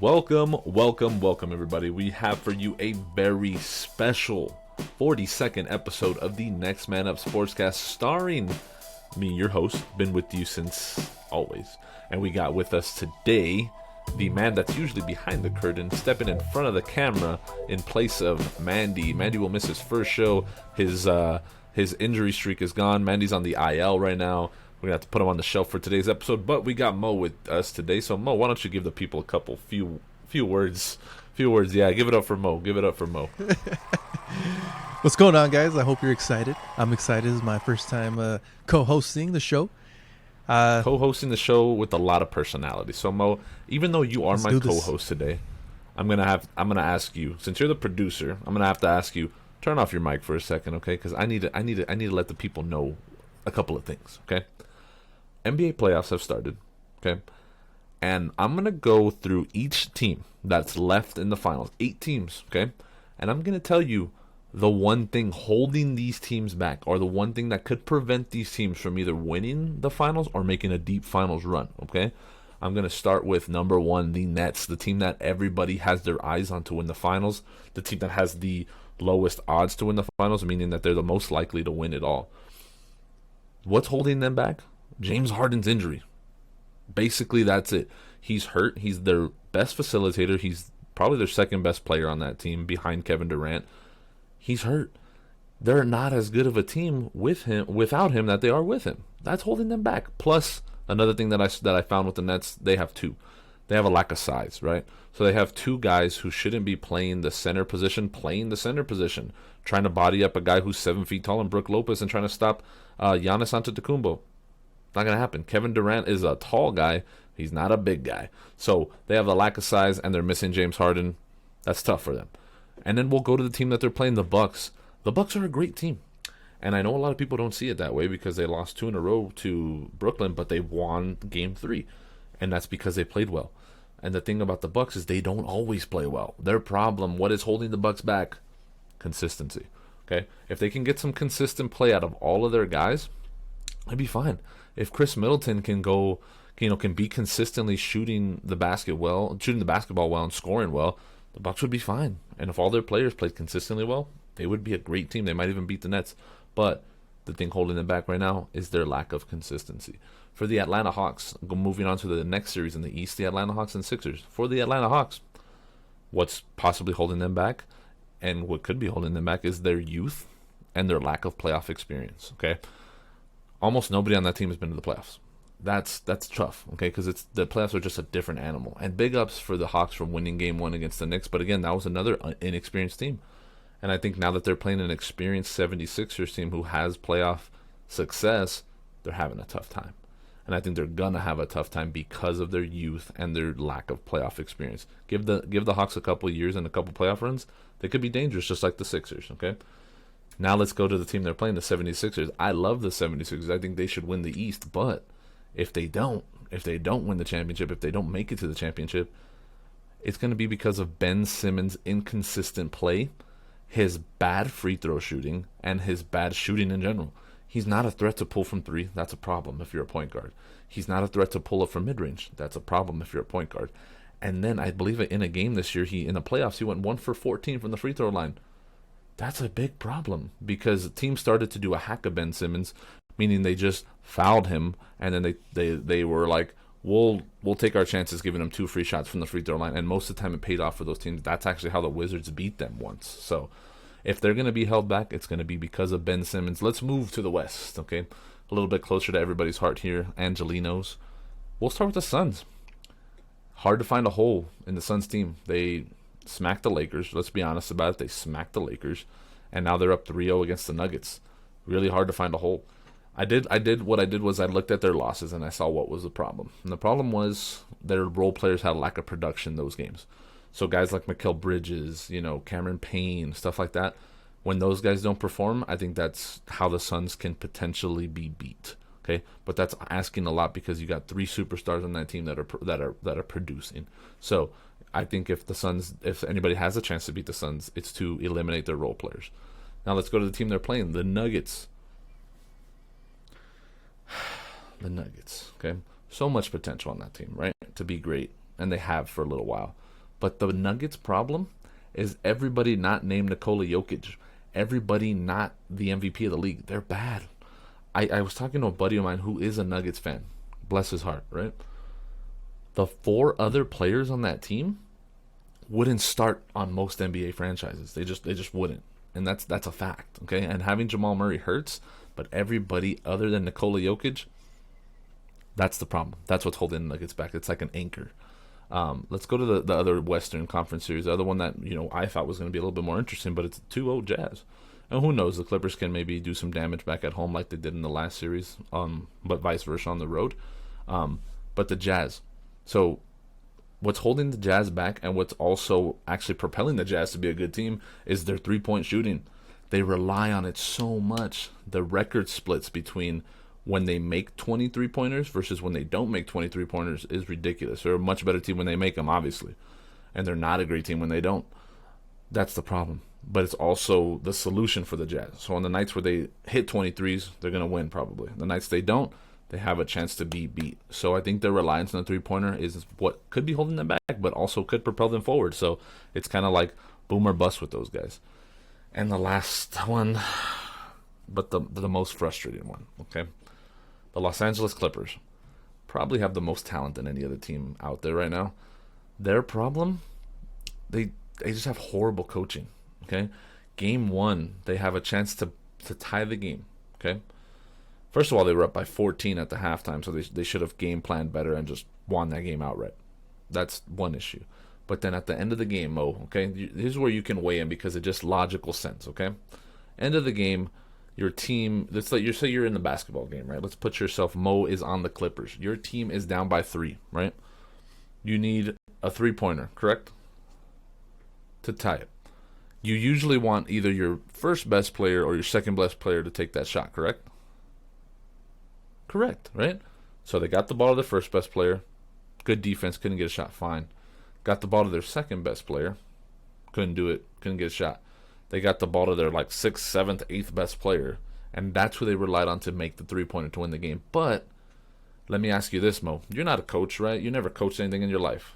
Welcome, everybody. We have for you a very special 42nd episode of the Next Man Up Sportscast, starring me, your host, been with you since always. And we got with us today the man that's usually behind the curtain, stepping in front of the camera in place of Mandy. Mandy will miss his first show. His injury streak is gone. Mandy's on the IL right now. We're going to have to put him on the shelf for today's episode, but we got Mo with us today. So, Mo, why don't you give the people a couple, few words. Yeah, give it up for Mo. What's going on, guys? I hope you're excited. I'm excited. This is my first time co-hosting the show. Co-hosting the show with a lot of personality. So, Mo, even though you are my co-host today, I'm gonna ask you, since you're the producer, I'm gonna have to ask you, turn off your mic for a second, okay? Because I need to let the people know a couple of things, okay? NBA playoffs have started, okay? And I'm going to go through each team that's left in the finals, 8 teams, okay? And I'm going to tell you the one thing holding these teams back, or the one thing that could prevent these teams from either winning the finals or making a deep finals run, okay? I'm going to start with number 1, the Nets, the team that everybody has their eyes on to win the finals, the team that has the lowest odds to win the finals, meaning that they're the most likely to win it all. What's holding them back? James Harden's injury. Basically, that's it. He's hurt. He's their best facilitator. He's probably their second best player on that team behind Kevin Durant. He's hurt. They're not as good of a team without him that they are with him. That's holding them back. Plus, another thing that I found with the Nets, they have two. They have a lack of size, right? So they have 2 guys who shouldn't be playing the center position, trying to body up a guy who's 7 feet tall and Brook Lopez and trying to stop Giannis Antetokounmpo. Not going to happen. Kevin Durant is a tall guy. He's not a big guy. So they have a lack of size, and they're missing James Harden. That's tough for them. And then we'll go to the team that they're playing, the Bucks. The Bucks are a great team. And I know a lot of people don't see it that way because they lost 2 in a row to Brooklyn, but they won Game 3. And that's because they played well. And the thing about the Bucks is they don't always play well. Their problem, what is holding the Bucks back? Consistency. Okay? If they can get some consistent play out of all of their guys, they'd be fine. If Chris Middleton can be consistently shooting the basketball well and scoring well, the Bucks would be fine. And if all their players played consistently well, they would be a great team. They might even beat the Nets. But the thing holding them back right now is their lack of consistency. For the Atlanta Hawks, moving on to the next series in the East, the Atlanta Hawks and Sixers. For the Atlanta Hawks, what's possibly holding them back and what could be holding them back is their youth and their lack of playoff experience, okay? Almost nobody on that team has been to the playoffs. That's tough, okay, because the playoffs are just a different animal. And big ups for the Hawks for winning Game 1 against the Knicks, but again, that was another inexperienced team. And I think now that they're playing an experienced 76ers team who has playoff success, they're having a tough time. And I think they're going to have a tough time because of their youth and their lack of playoff experience. Give the Hawks a couple of years and a couple playoff runs, they could be dangerous just like the Sixers, okay? Now let's go to the team they're playing, the 76ers. I love the 76ers. I think they should win the East, but if they don't win the championship, if they don't make it to the championship, it's going to be because of Ben Simmons' inconsistent play, his bad free throw shooting, and his bad shooting in general. He's not a threat to pull from 3. That's a problem if you're a point guard. He's not a threat to pull up from mid-range. That's a problem if you're a point guard. And then I believe in a game this year, in the playoffs, he went 1 for 14 from the free throw line. That's a big problem because the team started to do a hack of Ben Simmons, meaning they just fouled him, and then they were like, we'll take our chances giving him 2 free shots from the free throw line, and most of the time it paid off for those teams. That's actually how the Wizards beat them once. So if they're going to be held back, it's going to be because of Ben Simmons. Let's move to the West, okay? A little bit closer to everybody's heart here, Angelinos. We'll start with the Suns. Hard to find a hole in the Suns team. They smacked the Lakers. Let's be honest about it. They smacked the Lakers, and now they're up 3-0 against the Nuggets. Really hard to find a hole. I looked at their losses and I saw what was the problem. And the problem was their role players had a lack of production in those games. So guys like Mikal Bridges, Cameron Payne, stuff like that, when those guys don't perform, I think that's how the Suns can potentially be beat. Okay, but that's asking a lot because you got 3 superstars on that team that are producing. So I think if anybody has a chance to beat the Suns, it's to eliminate their role players. Now let's go to the team they're playing, the Nuggets. Okay, so much potential on that team, right? To be great, and they have for a little while. But the Nuggets' problem is everybody not named Nikola Jokic. Everybody not the MVP of the league. They're bad. I was talking to a buddy of mine who is a Nuggets fan. Bless his heart, right? The 4 other players on that team wouldn't start on most NBA franchises. They just wouldn't. And that's a fact, okay? And having Jamal Murray hurts, but everybody other than Nikola Jokic, that's the problem. That's what's holding the Nuggets back. It's like an anchor. Let's go to the other Western Conference series. The other one that I thought was going to be a little bit more interesting, but it's 2-0 Jazz. And who knows? The Clippers can maybe do some damage back at home like they did in the last series, but vice versa on the road. But the Jazz. So what's holding the Jazz back and what's also actually propelling the Jazz to be a good team is their three-point shooting. They rely on it so much. The record splits between when they make 23-pointers versus when they don't make 23-pointers is ridiculous. They're a much better team when they make them, obviously. And they're not a great team when they don't. That's the problem. But it's also the solution for the Jazz. So on the nights where they hit 23s, they're going to win probably. The nights they don't, they have a chance to be beat. So I think their reliance on the three-pointer is what could be holding them back, but also could propel them forward. So it's kind of like boom or bust with those guys. And the last one, but the most frustrating one, okay? The Los Angeles Clippers probably have the most talent than any other team out there right now. Their problem, they just have horrible coaching, okay? Game 1, they have a chance to tie the game, okay? First of all, they were up by 14 at the halftime, so they should have game planned better and just won that game outright. That's one issue. But then at the end of the game, Mo, okay, here's where you can weigh in because it's just logical sense, okay? End of the game, your team, let's say you're in the basketball game, right? Let's put yourself, Mo is on the Clippers. Your team is down by 3, right? You need a three-pointer, correct? To tie it. You usually want either your first best player or your second best player to take that shot, correct? Correct, right? So they got the ball to their first best player. Good defense, couldn't get a shot, fine. Got the ball to their second best player. Couldn't do it, couldn't get a shot. They got the ball to their 6th, 7th, 8th best player. And that's who they relied on to make the three-pointer to win the game. But let me ask you this, Mo. You're not a coach, right? You never coached anything in your life.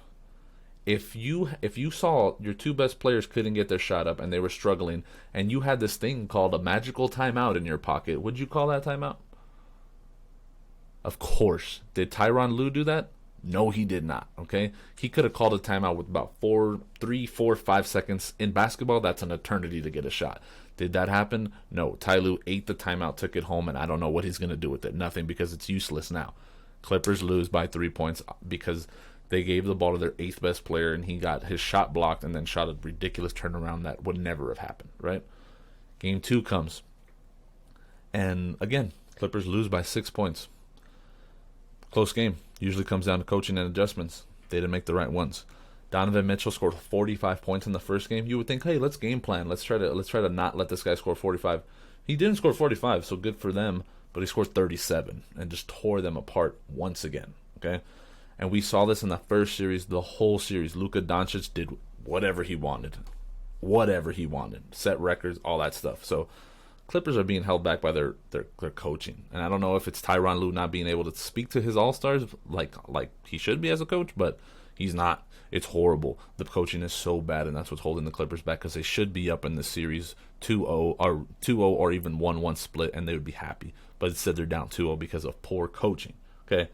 If you saw your 2 best players couldn't get their shot up and they were struggling, and you had this thing called a magical timeout in your pocket, would you call that timeout? Of course. Did Tyronn Lue do that? No, he did not, okay? He could have called a timeout with about 3, 4, 5 seconds. In basketball, that's an eternity to get a shot. Did that happen? No. Ty Lue ate the timeout, took it home, and I don't know what he's going to do with it. Nothing, because it's useless now. Clippers lose by 3 points because they gave the ball to their 8th best player, and he got his shot blocked and then shot a ridiculous turnaround that would never have happened, right? Game 2 comes. And again, Clippers lose by 6 points. Close game. Usually comes down to coaching and adjustments. They didn't make the right ones. Donovan Mitchell scored 45 points in the first game. You would think, hey, let's game plan. Let's try to not let this guy score 45. He didn't score 45, so good for them. But he scored 37 and just tore them apart once again. Okay, and we saw this in the first series, the whole series. Luka Doncic did whatever he wanted, set records, all that stuff. So Clippers are being held back by their coaching, and I don't know if it's Tyronn Lue not being able to speak to his all-stars like he should be as a coach, but he's not. It's horrible. The coaching is so bad, and that's what's holding the Clippers back because they should be up in the series 2-0 or even 1-1 split, and they would be happy. But instead they're down 2-0 because of poor coaching. Okay,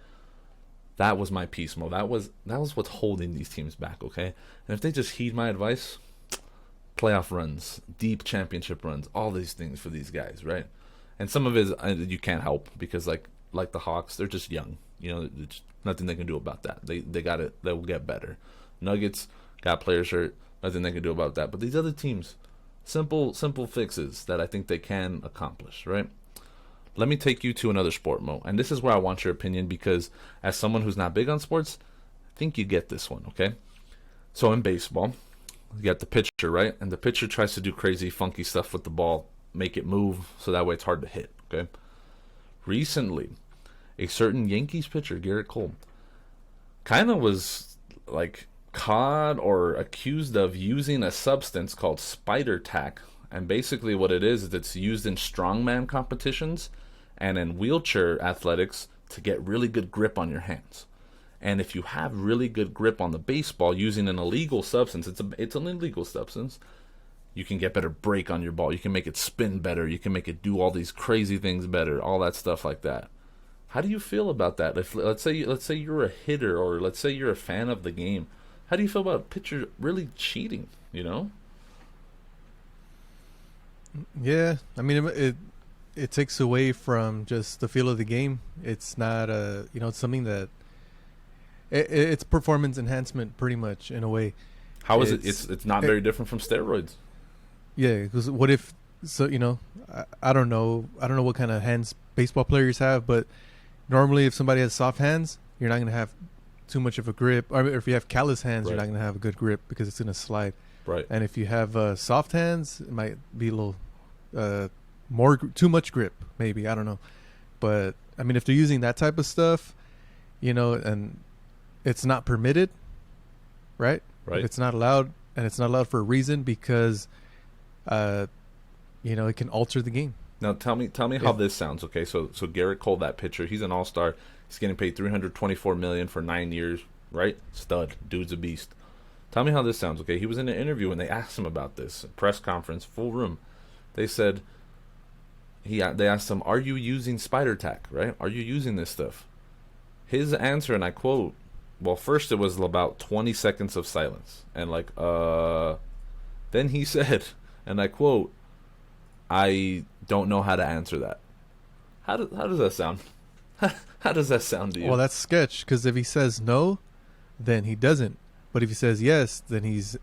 that was my piece, Mo. That was what's holding these teams back. Okay, and if they just heed my advice, playoff runs, deep championship runs, all these things for these guys, right? And some of it is, you can't help because like the Hawks, they're just young. There's nothing they can do about that. They got it. They'll get better. Nuggets got players hurt. Nothing they can do about that. But these other teams, simple fixes that I think they can accomplish, right? Let me take you to another sport, Mo. And this is where I want your opinion because as someone who's not big on sports, I think you get this one, okay? So in baseball, you got the pitcher, right? And the pitcher tries to do crazy, funky stuff with the ball, make it move, so that way it's hard to hit, okay? Recently, a certain Yankees pitcher, Garrett Cole, kind of was caught or accused of using a substance called spider tack. And basically what it is it's used in strongman competitions and in wheelchair athletics to get really good grip on your hands. And if you have really good grip on the baseball using an illegal substance, it's an illegal substance, you can get better break on your ball. You can make it spin better. You can make it do all these crazy things better, all that stuff like that. How do you feel about that? If let's say you're a hitter, or let's say you're a fan of the game, how do you feel about a pitcher really cheating, you know? Yeah, I mean, it takes away from just the feel of the game. It's not it's something that it's performance enhancement, pretty much, in a way. How is it? It's not very different from steroids. Yeah, because what if? So I don't know what kind of hands baseball players have, but normally if somebody has soft hands, you're not gonna have too much of a grip. Or if you have callous hands, you're not gonna have a good grip because it's gonna slide. Right. And if you have soft hands, it might be a little too much grip, maybe. I don't know. But I mean, if they're using that type of stuff, and it's not permitted, right? Right. If it's not allowed, and it's not allowed for a reason, because it can alter the game. Now tell me how this sounds. Okay, so Garrett Cole, that pitcher, he's an all-star. He's getting paid $324 million for 9 years, right? Stud, dude's a beast. Tell me how this sounds. Okay, he was in an interview and they asked him about this, press conference, full room. They said they asked him, "Are you using spider tack? Right? Are you using this stuff?" His answer, and I quote, well, first it was about 20 seconds of silence, and then he said, and I quote, "I don't know how to answer that." How does that sound? How does that sound to you? Well, that's sketch, because if he says no, then he doesn't. But if he says yes, then he's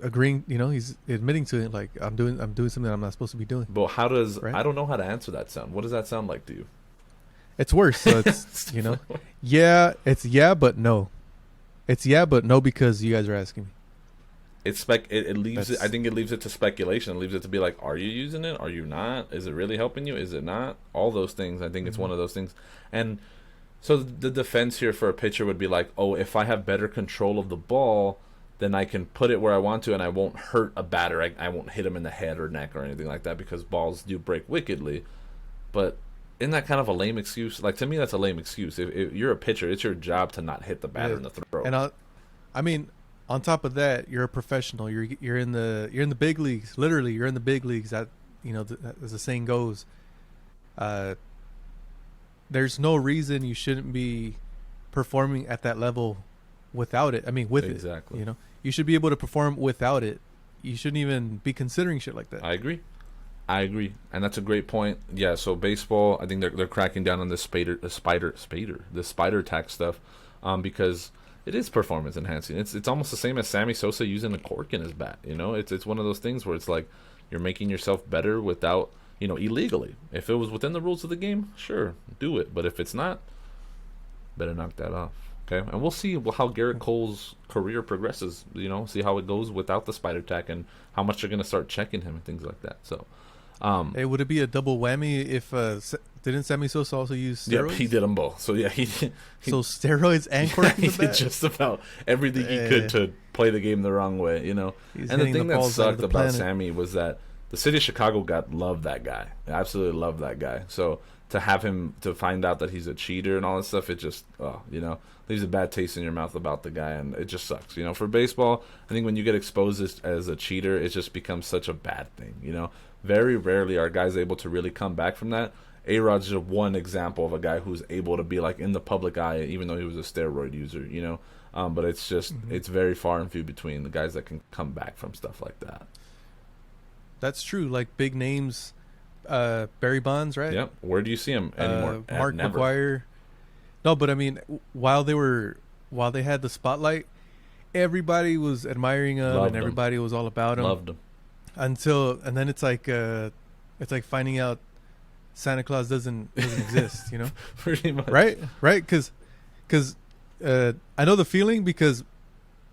agreeing. He's admitting to it. Like, I'm doing something I'm not supposed to be doing. But how does I don't know how to answer that sound. What does that sound like to you? It's worse. So it's yeah. It's yeah, but no. It's yeah, but no, because you guys are asking me. It leaves it. I think it leaves it to speculation. It leaves it to be like, are you using it? Are you not? Is it really helping you? Is it not? All those things. I think it's one of those things. And so the defense here for a pitcher would be like, oh, if I have better control of the ball, then I can put it where I want to, and I won't hurt a batter. I won't hit him in the head or neck or anything like that, because balls do break wickedly. But isn't that kind of a lame excuse? Like, to me, that's a lame excuse. If you're a pitcher, it's your job to not hit the batter in the throat. And I mean, on top of that, you're a professional. You're in the big leagues. Literally, you're in the big leagues. That as the saying goes, there's no reason you shouldn't be performing at that level without it. I mean, with exactly. it. You should be able to perform without it. You shouldn't even be considering shit like that. I agree, and that's a great point. Yeah. So baseball, I think they're cracking down on this spider tack stuff, because it is performance enhancing. It's almost the same as Sammy Sosa using a cork in his bat. It's one of those things where it's like you're making yourself better without, illegally. If it was within the rules of the game, sure, do it. But if it's not, better knock that off. Okay, and we'll see how Garrett Cole's career progresses. See how it goes without the spider tack, and how much they're gonna start checking him and things like that. So, hey, would it be a double whammy if didn't Sammy Sosa also use steroids? Yep, he did them both. So yeah, he so steroids and cork in the he bat? did just about everything he could to play the game the wrong way. And the thing that sucked about Sammy was that the city of Chicago loved that guy. Absolutely loved that guy. So to have him, to find out that he's a cheater and all that stuff, it just leaves a bad taste in your mouth about the guy, and it just sucks. For baseball, I think when you get exposed as a cheater, it just becomes such a bad thing. Very rarely are guys able to really come back from that. A-Rod's just one example of a guy who's able to be like in the public eye, even though he was a steroid user. But it's just it's very far and few between the guys that can come back from stuff like that. That's true. Like big names, Barry Bonds, right? Yep. Where do you see him anymore? Mark McGwire. No, but I mean, while they had the spotlight, everybody was admiring him, and everybody was all about him. Loved him. And then it's like finding out Santa Claus doesn't exist, Pretty much. Right, because I know the feeling, because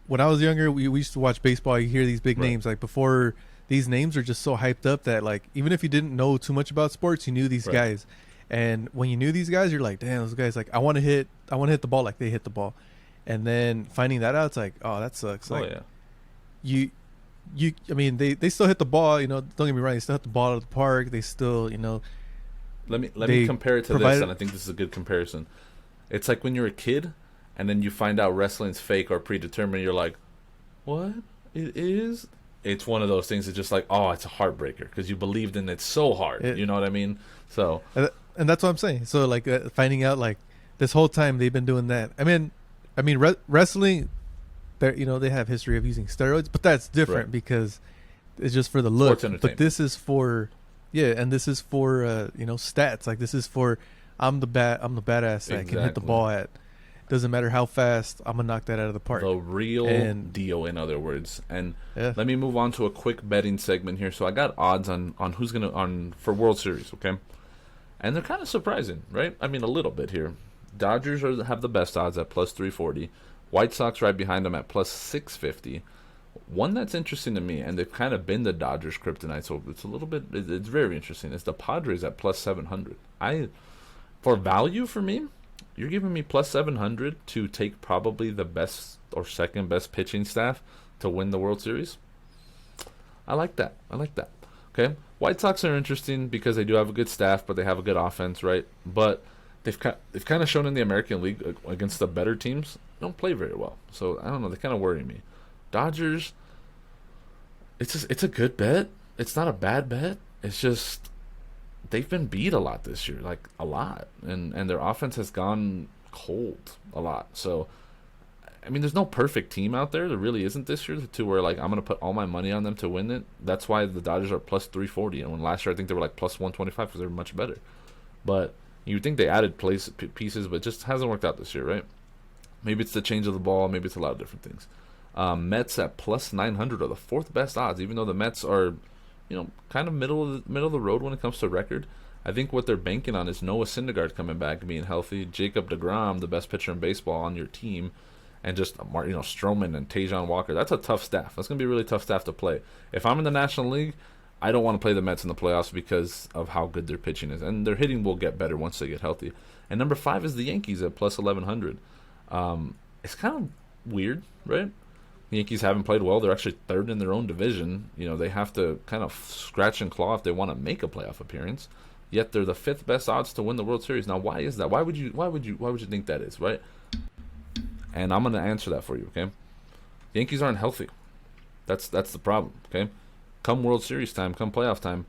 when I was younger, we used to watch baseball. You hear these big names, like before. These names are just so hyped up that, like, even if you didn't know too much about sports, you knew these guys. And when you knew these guys, you're like, damn, those guys, like, I want to hit the ball like they hit the ball. And then finding that out, it's like, oh, that sucks. Like, I mean, they still hit the ball, don't get me wrong, they still hit the ball out of the park. They still, Let me compare it to this, and I think this is a good comparison. It's like when you're a kid, and then you find out wrestling's fake or predetermined. You're like, what? It is? It's one of those things that's just like, oh, it's a heartbreaker because you believed in it so hard. You know what I mean? So, and that's what I'm saying. So like finding out like this whole time they've been doing that. I mean, wrestling, they have history of using steroids, but that's different because it's just for the look. But this is for, and this is for stats. Like this is for I'm the badass that can hit the ball at. Doesn't matter how fast, I'm gonna knock that out of the park. The real deal, in other words. And let me move on to a quick betting segment here. So I got odds on who's gonna for World Series, okay? And they're kind of surprising, right? I mean, a little bit here. Dodgers have the best odds at plus 340. White Sox right behind them at plus 650. One that's interesting to me, and they've kind of been the Dodgers' kryptonite, so it's a little bit. It's very interesting. It's the Padres at plus 700. For value for me. You're giving me plus 700 to take probably the best or second best pitching staff to win the World Series. I like that. Okay, White Sox are interesting because they do have a good staff, but they have a good offense, right? But they've kind of shown in the American League against the better teams don't play very well. So I don't know. They kind of worry me. Dodgers. It's a good bet. It's not a bad bet. It's just. They've been beat a lot this year, like a lot, and their offense has gone cold a lot. So, I mean, there's no perfect team out there. There really isn't this year to where like I'm gonna put all my money on them to win it. That's why the Dodgers are plus 340, and when last year I think they were like plus 125 because they were much better. But you think they added pieces, but it just hasn't worked out this year, right? Maybe it's the change of the ball, maybe it's a lot of different things. Mets at plus 900 are the fourth best odds, even though the Mets are. Kind of middle of the road when it comes to record. I think what they're banking on is Noah Syndergaard coming back, being healthy, Jacob deGrom, the best pitcher in baseball, on your team, and just Stroman and Tajon Walker. That's a tough staff. That's gonna be a really tough staff to play. If I'm in the National League, I don't want to play the Mets in the playoffs because of how good their pitching is, and their hitting will get better once they get healthy. And number 5 is the Yankees at plus 1100. It's kind of weird, right? The Yankees haven't played well. They're actually third in their own division. They have to kind of scratch and claw if they want to make a playoff appearance. Yet they're the 5th best odds to win the World Series. Now, why is that? Why would you think that is, right? And I'm going to answer that for you, okay? The Yankees aren't healthy. That's the problem, okay? Come World Series time, come playoff time,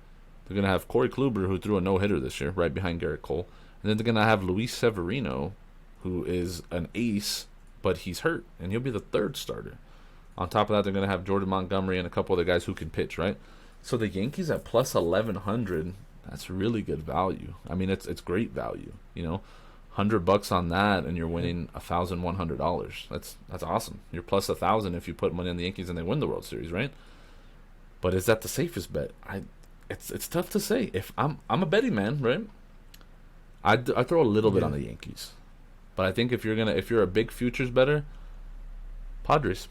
they're going to have Corey Kluber, who threw a no-hitter this year, right behind Garrett Cole. And then they're going to have Luis Severino, who is an ace, but he's hurt, and he'll be the 3rd starter. On top of that, they're going to have Jordan Montgomery and a couple other guys who can pitch, right? So the Yankees at plus 1100, that's really good value. I mean, it's great value. $100 on that, and you're winning $1,100. That's awesome. You're plus 1,000 if you put money on the Yankees and they win the World Series, right? But is that the safest bet? It's tough to say. If I'm a betting man, right? I throw a little bit on the Yankees, but I think if you're a big futures bettor, Padres.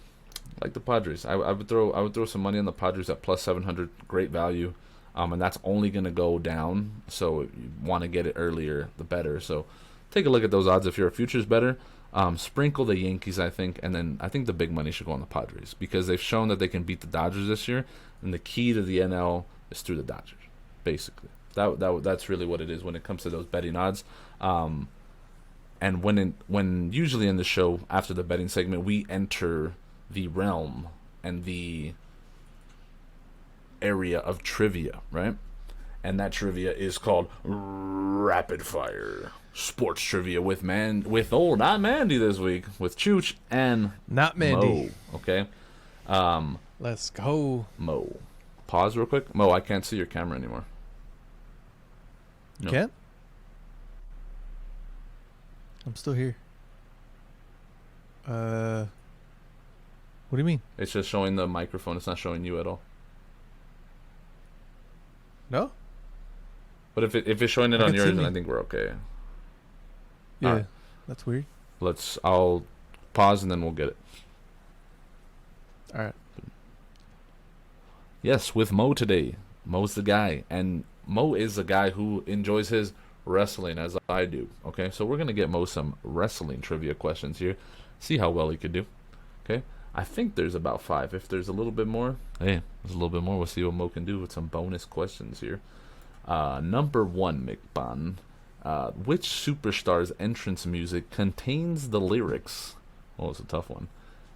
Like the Padres, I would throw some money on the Padres at plus 700, great value, and that's only going to go down. So if you want to get it earlier, the better. So take a look at those odds if you're a futures bettor. Sprinkle the Yankees, I think, and then I think the big money should go on the Padres because they've shown that they can beat the Dodgers this year, and the key to the NL is through the Dodgers, basically. That's really what it is when it comes to those betting odds. And when usually in the show after the betting segment we enter the realm and the area of trivia, right? And that trivia is called Rapid Fire Sports Trivia with not Mandy this week, with Chooch and not Mandy. Mo, okay? Let's go. Mo. Pause real quick. Mo, I can't see your camera anymore. No. Can't? I'm still here. What do you mean? It's just showing the microphone. It's not showing you at all. No? But if it's showing it on yours, then I think we're okay. Yeah, right. That's weird. I'll pause and then we'll get it. All right. Yes, with Mo today. Mo's the guy. And Mo is the guy who enjoys his wrestling as I do. Okay, so we're going to get Mo some wrestling trivia questions here. See how well he could do. Okay. I think there's about 5. If there's a little bit more, there's a little bit more. We'll see what Mo can do with some bonus questions here. Number 1, McBun. Which superstar's entrance music contains the lyrics? Oh, it's a tough one.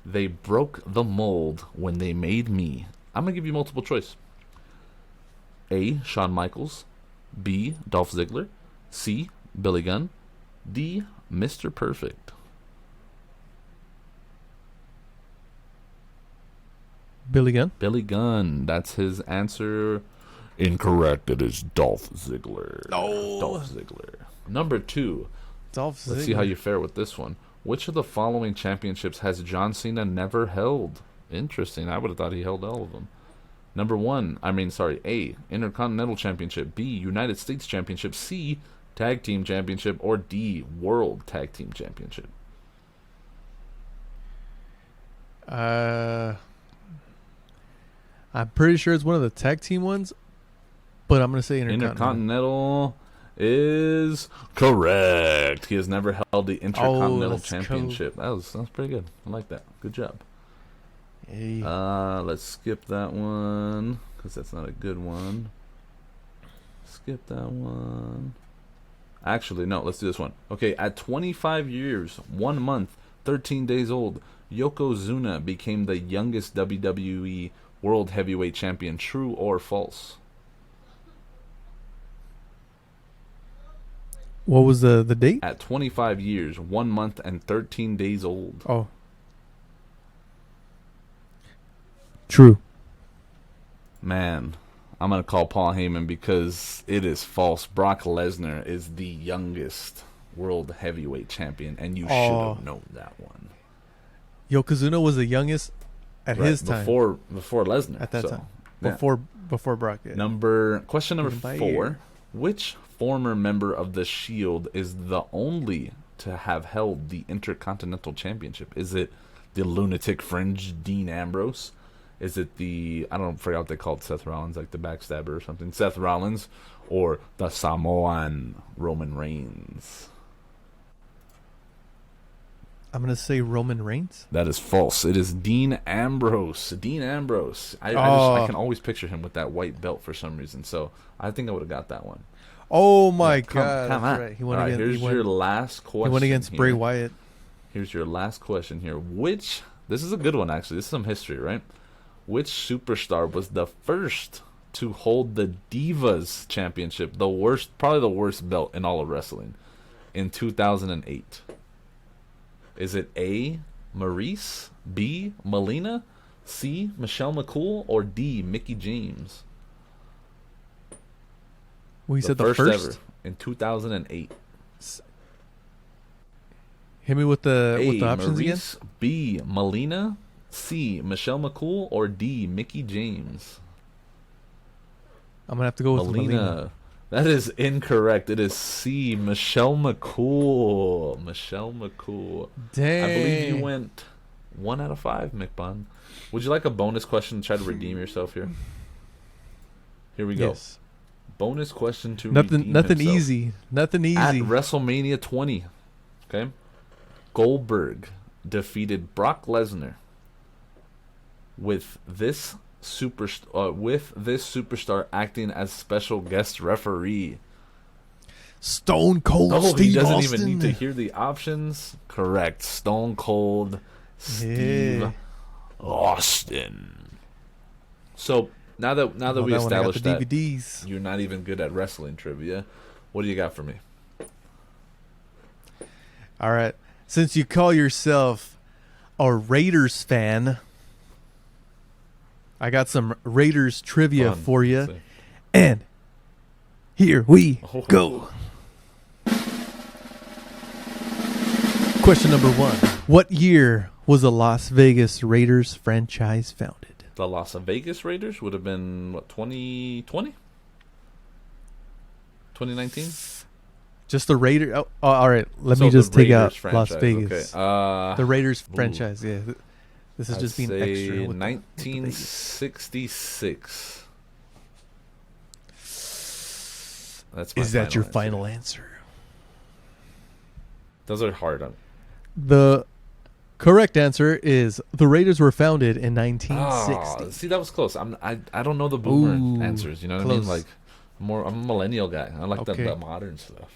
They broke the mold when they made me. I'm going to give you multiple choice. A. Shawn Michaels. B. Dolph Ziggler. C. Billy Gunn. D. Mr. Perfect. Billy Gunn. Billy Gunn. That's his answer. Incorrect. It is Dolph Ziggler. No. Dolph Ziggler. Number 2. Dolph Ziggler. Let's see how you fare with this one. Which of the following championships has John Cena never held? Interesting. I would have thought he held all of them. Number 1. A. Intercontinental Championship. B. United States Championship. C. Tag Team Championship. Or D. World Tag Team Championship. I'm pretty sure it's one of the tag team ones, but I'm going to say Intercontinental is correct. He has never held the Intercontinental Championship. That was pretty good. I like that. Good job. Hey. Let's skip that one because that's not a good one. Skip that one. Actually, no, let's do this one. Okay, at 25 years, 1 month, 13 days old, Yokozuna became the youngest WWE World Heavyweight Champion. True or false? What was the date? At 25 years, 1 month, and 13 days old. Oh. True. Man, I'm going to call Paul Heyman because it is false. Brock Lesnar is the youngest World Heavyweight Champion, and you should have known that one. Yokozuna was the youngest at his time. Before Lesnar. At that time. Yeah. Before Brock. Yeah. Question number 4. Which former member of the Shield is the only to have held the Intercontinental Championship? Is it the lunatic fringe Dean Ambrose? Is it I forgot what they called Seth Rollins, like the backstabber or something, Seth Rollins, or the Samoan Roman Reigns? I'm going to say Roman Reigns. That is false. It is Dean Ambrose. Dean Ambrose. I can always picture him with that white belt for some reason, so I think I would have got that one. Oh, my God. Come on. Right. All right, here's your last question. He went against Bray Wyatt. Here's your last question here. This is a good one, actually. This is some history, right? Which superstar was the first to hold the Divas Championship, probably the worst belt in all of wrestling, in 2008? Is it A, Maurice, B, Melina, C, Michelle McCool, or D, Mickie James? Well, you said the first ever in 2008. Hit me with the options Maurice, again. B, Melina, C, Michelle McCool, or D, Mickie James? I'm gonna have to go with Melina. That is incorrect. It is C, Michelle McCool. Michelle McCool. Dang. I believe you went 1 out of 5, McBun. Would you like a bonus question to try to redeem yourself here? Here we go. Yes. Bonus question to nothing himself. easy. Nothing easy. At WrestleMania 20, okay, Goldberg defeated Brock Lesnar with this superstar acting as special guest referee. Stone Cold Steve he doesn't Austin. even need to hear the options. Correct. Stone Cold Steve Austin. So now that we established that DVDs. you're not even good at wrestling trivia, what do you got for me? All right. Since you call yourself a Raiders fan, I got some Raiders trivia for you. And here we go. Question number 1. What year was the Las Vegas Raiders franchise founded? The Las Vegas Raiders would have been, 2020? 2019? Just the Raiders. Oh, all right. Let me just take out franchise. Las Vegas. Okay. The Raiders franchise, yeah. This is just being say extra. 1966. That's my Is that your answer. final answer? Those are hard. The correct answer is the Raiders were founded in 1960. See, that was close. I don't know the boomer Ooh, answers. You know what close. I mean? Like, I'm a millennial guy. I like the modern stuff.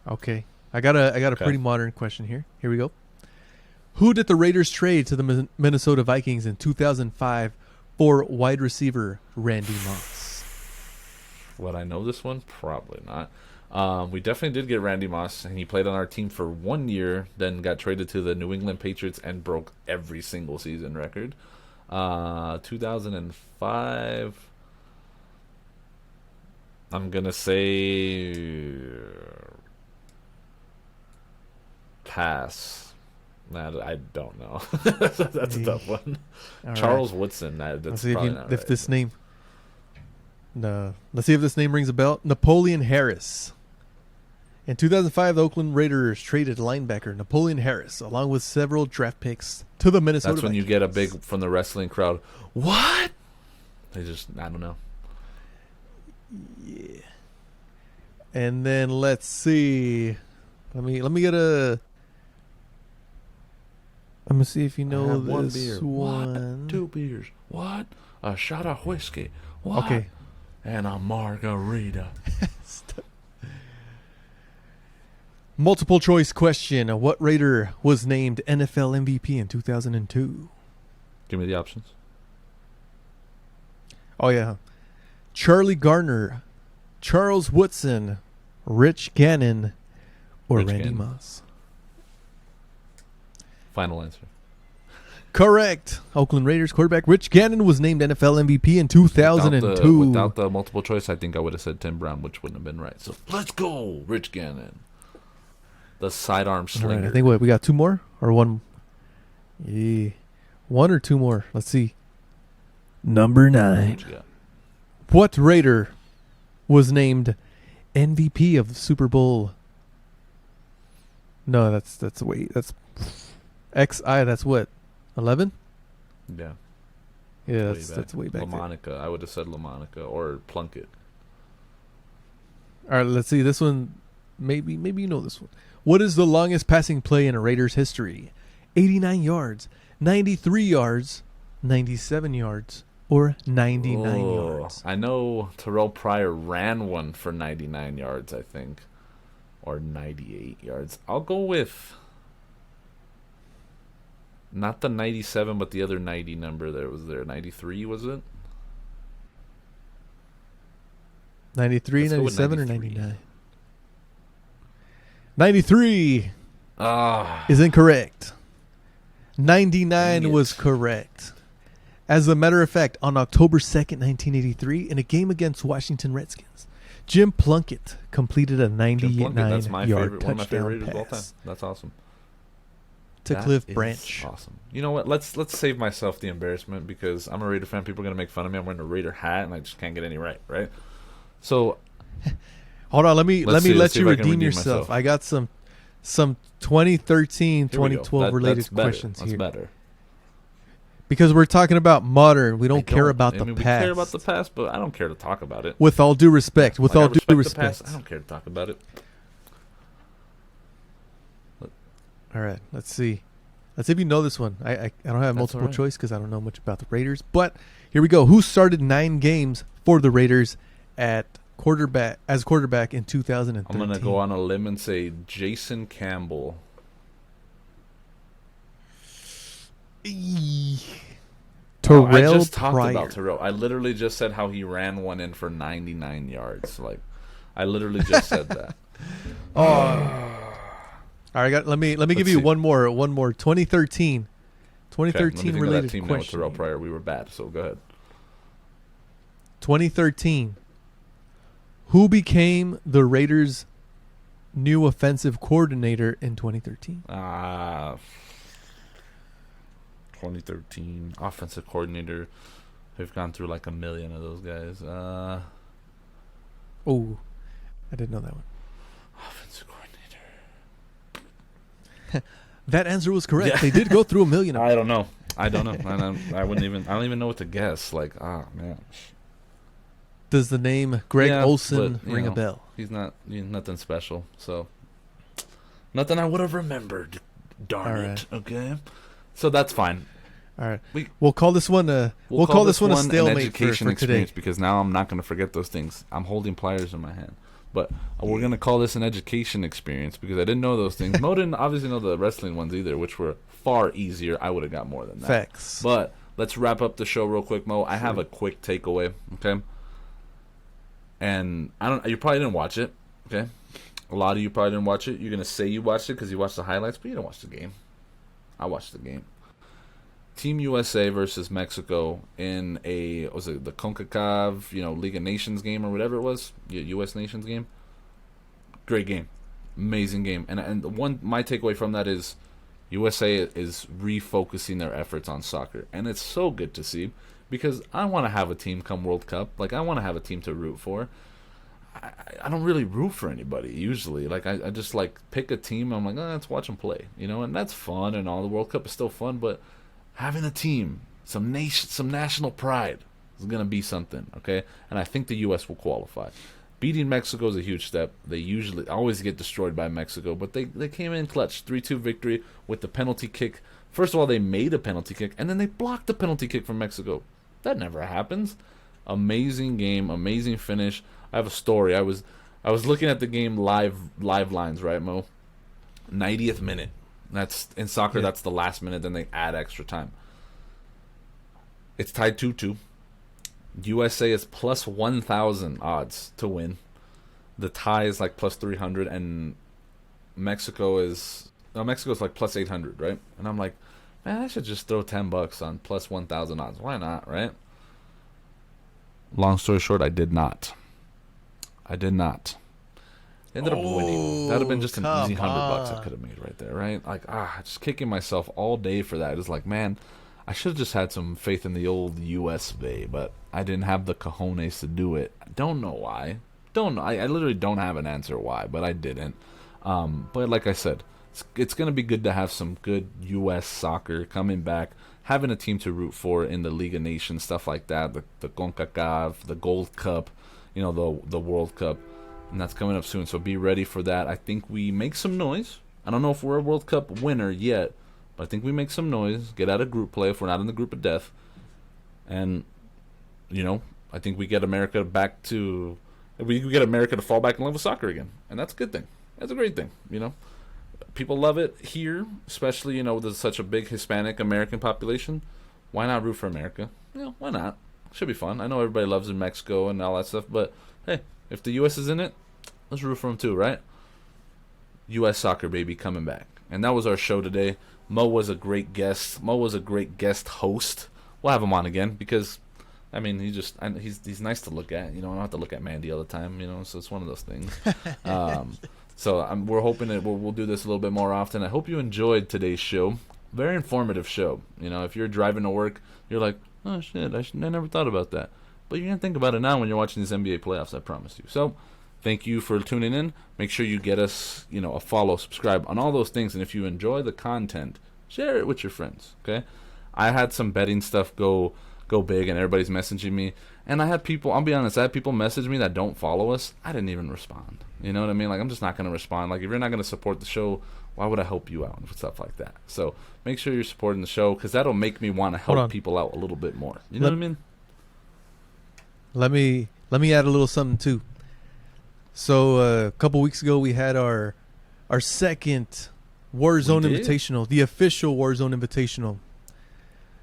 Okay. I got a pretty modern question here. Here we go. Who did the Raiders trade to the Minnesota Vikings in 2005 for wide receiver Randy Moss? Would I know this one? Probably not. We definitely did get Randy Moss, and he played on our team for 1 year, then got traded to the New England Patriots and broke every single season record. 2005. I'm going to say pass. Nah, I don't know. That's a tough one. All Charles right. Woodson. That's Let's see probably if, not if right. this name. No. Let's see if this name rings a bell. Napoleon Harris. In 2005, the Oakland Raiders traded linebacker Napoleon Harris, along with several draft picks, to the Minnesota That's when Vikings. you get a big from the wrestling crowd. What? They just, I don't know. Yeah. And then let's see. Let me get a. Let me see if you I know have this one beer. one. What? 2 beers. What? A shot of whiskey. What? Okay. And a margarita. Multiple choice question. What Raider was named NFL MVP in 2002? Give me the options. Oh, yeah. Charlie Garner, Charles Woodson, Rich Gannon, or Rich Randy Gannon. Moss? Final answer. Correct. Oakland Raiders quarterback Rich Gannon was named NFL MVP in 2002. Without the multiple choice, I think I would have said Tim Brown, which wouldn't have been right. So let's go, Rich Gannon. The sidearm All slinger. right, I think we got 2 more or 1. Yeah. 1 or 2 more. Let's see. Number 9. What you got? What Raider was named MVP of the Super Bowl? No, that's XI. That's what, 11? Yeah. Yeah, Way that's way back. There. LaMonica. I would have said LaMonica or Plunkett. All right, let's see this one. Maybe you know this one. What is the longest passing play in a Raiders history? 89 yards, 93 yards, 97 yards, or 99 yards? I know Terrell Pryor ran one for 99 yards, I think, or 98 yards. I'll go with not the 97, but the other 90 number that was there. 93, was it? 93, Let's go with 97, or 93. 99? 93 Ah, is incorrect. Dang 99 it. was correct. As a matter of fact, on October 2nd, 1983, in a game against Washington Redskins, Jim Plunkett completed a Jim Plunkett, that's 99-yard one of my favorite touchdown Raiders of all time. pass That's awesome. to That Cliff is Branch. Awesome. You know what? Let's save myself the embarrassment because I'm a Raider fan. People are gonna make fun of me. I'm wearing a Raider hat and I just can't get any right. So Hold on, let me Let's see let if you I can redeem redeem yourself. myself. I got some 2013, here we go. 2012 related That's better. questions That's here. better. Because we're talking about modern. We I don't care about I the mean, past. We care about the past, but I don't care to talk about it. With all due respect. With Like, all I due respect respect. the past. I don't care to talk about it. All right, let's see. Let's see if you know this one. I don't have multiple all right. choice because I don't know much about the Raiders. But here we go. Who started 9 games for the Raiders at quarterback in 2013? I'm gonna go on a limb and say Jason Campbell. Terrell I just talked Pryor. about Terrell. I literally just said how he ran one in for 99 yards. Like, I literally just said that. All right, let me give you see. one more. 2013. Okay, let me 2013 think of that related team now with question. Terrell Pryor. We were bad, so go ahead. 2013. Who became the Raiders' new offensive coordinator in 2013? 2013 offensive coordinator. We've gone through like a million of those guys. Oh, I didn't know that one. Offensive coordinator. That answer was correct. Yeah. They did go through a million of them. I don't know. I don't know. I wouldn't even. I don't even know what to guess. Like, man. Does the name Greg Yeah, Olson but, you ring a know, bell? He's nothing special. So nothing I would have remembered. Darn All it. right. Okay. So that's fine. All right. We- We'll call this one a we'll call this one a an stalemate education for experience today. because now I'm not going to forget those things. I'm holding pliers in my hand. But we're going to call this an education experience because I didn't know those things. Mo didn't obviously know the wrestling ones either, which were far easier. I would have got more than that. Facts. But let's wrap up the show real quick, Mo. I have a quick takeaway, okay? And you probably didn't watch it, okay? A lot of you probably didn't watch it. You're going to say you watched it because you watched the highlights, but you didn't watch the game. I watched the game. Team USA versus Mexico in the CONCACAF, League of Nations game or whatever it was, U.S. Nations game. Great game, amazing game, and my takeaway from that is USA is refocusing their efforts on soccer, and it's so good to see because I want to have a team come World Cup. Like I want to have a team to root for. I don't really root for anybody usually. Like I just like pick a team. And I'm like, let's watch them play, and that's fun and all. The World Cup is still fun, but having a team, some national pride is going to be something, okay? And I think the U.S. will qualify. Beating Mexico is a huge step. They usually always get destroyed by Mexico, but they came in clutch. 3-2 victory with the penalty kick. First of all, they made a penalty kick, and then they blocked the penalty kick from Mexico. That never happens. Amazing game, amazing finish. I have a story. I was looking at the game live lines, right, Mo? 90th minute. That's in soccer. That's the last minute. Then they add extra time. It's tied 2-2. USA is plus 1,000 odds to win. The tie is like plus 300, and Mexico's like plus 800, right? And I'm like, man, I should just throw $10 on plus 1,000 odds. Why not, right? Long story short, I did not. Ended up winning. That would have been just an easy $100 I could have made right there, right? Like, just kicking myself all day for that. It's like, man, I should have just had some faith in the old U.S. way, but I didn't have the cojones to do it. I don't know why. I literally don't have an answer why, but I didn't. But like I said, it's going to be good to have some good U.S. soccer coming back, having a team to root for in the League of Nations, stuff like that, the CONCACAF, the Gold Cup, the World Cup. And that's coming up soon, so be ready for that. I think we make some noise. I don't know if we're a World Cup winner yet, but I think we make some noise, get out of group play if we're not in the group of death. And, I think we get America to fall back in love with soccer again. And that's a good thing. That's a great thing, People love it here, especially, there's such a big Hispanic American population. Why not root for America? Why not? Should be fun. I know everybody loves in Mexico and all that stuff, but hey, if the U.S. is in it, let's root for them too, right? U.S. soccer, baby, coming back. And that was our show today. Mo was a great guest. Mo was a great guest host. We'll have him on again because, he's nice to look at. I don't have to look at Mandy all the time, so it's one of those things. So we're hoping that we'll do this a little bit more often. I hope you enjoyed today's show. Very informative show. If you're driving to work, you're like, oh, shit, I never thought about that. But you're going to think about it now when you're watching these NBA playoffs, I promise you. So, thank you for tuning in. Make sure you get us, a follow, subscribe on all those things. And if you enjoy the content, share it with your friends, okay? I had some betting stuff go big and everybody's messaging me. And I had people, I'll be honest, message me that don't follow us. I didn't even respond. You know what I mean? Like, I'm just not going to respond. Like, if you're not going to support the show, why would I help you out and stuff like that? So, make sure you're supporting the show because that'll make me want to help people out a little bit more. You know what I mean? Let me add a little something too. So a couple weeks ago we had our second Warzone Invitational, the official Warzone Invitational.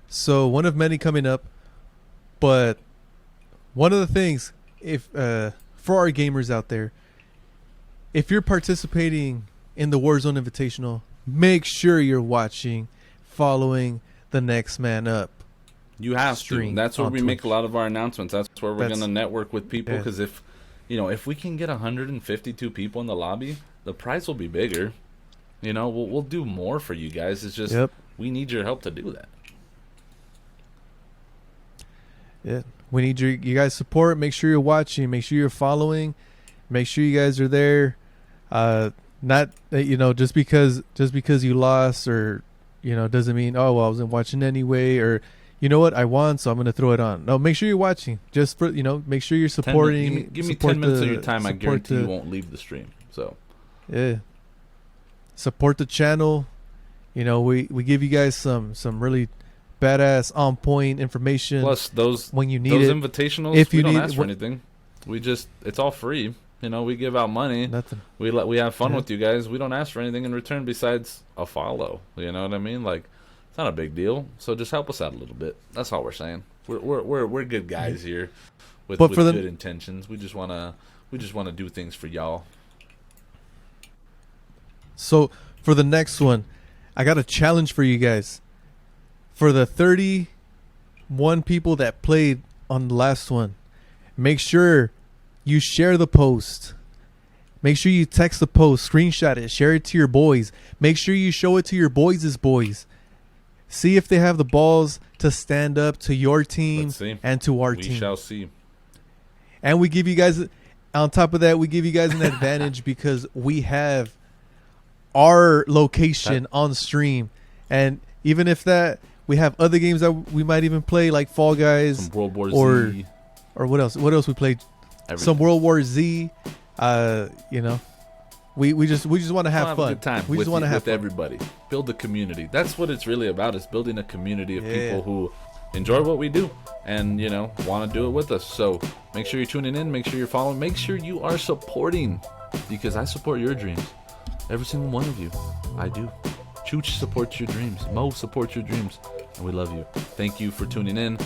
So one of many coming up, but one of the things, if for our gamers out there, if you're participating in the Warzone Invitational, make sure you're watching, following the Next Man Up. You have to. That's where we make a lot of our announcements. That's where we're going to network with people. Because if we can get 152 people in the lobby, the prize will be bigger. We'll do more for you guys. It's just we need your help to do that. Yeah, we need you guys' support. Make sure you're watching. Make sure you're following. Make sure you guys are there. Not just because you lost or doesn't mean I wasn't watching anyway or. You know what? I won, so I'm going to throw it on. No, make sure you're watching. Just for make sure you're supporting. Give me 10 minutes of your time. I guarantee you won't leave the stream. So, yeah, support the channel. We give you guys some really badass on point information. Plus those when you need those it. invitationals, if you don't ask for anything, it's all free. You know, we give out money. Nothing. We have fun with you guys. We don't ask for anything in return besides a follow. You know what I mean? Like, it's not a big deal. So just help us out a little bit. That's all we're saying. We're good guys here with good intentions. We just wanna do things for y'all. So for the next one, I got a challenge for you guys. For the 31 people that played on the last one, make sure you share the post. Make sure you text the post, screenshot it, share it to your boys. Make sure you show it to your boys' boys. See if they have the balls to stand up to your team and to our team. We shall see. And we give you guys, on top of that, we give you guys an advantage because we have our location on stream. And even if that, we have other games that we might even play, like Fall Guys. Some World War Z. Or what else? What else we played? Everything. Some World War Z. You know, we just want to have fun. A good time. We just want to have fun. Everybody. Build a community. That's what it's really about. Is building a community of people who enjoy what we do and, you know, want to do it with us. So make sure you're tuning in. Make sure you're following. Make sure you are supporting, because I support your dreams. Every single one of you. I do. Chooch supports your dreams. Mo supports your dreams. And we love you. Thank you for tuning in.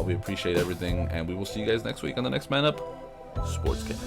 We appreciate everything. And we will see you guys next week on the Next Man Up Sportscast.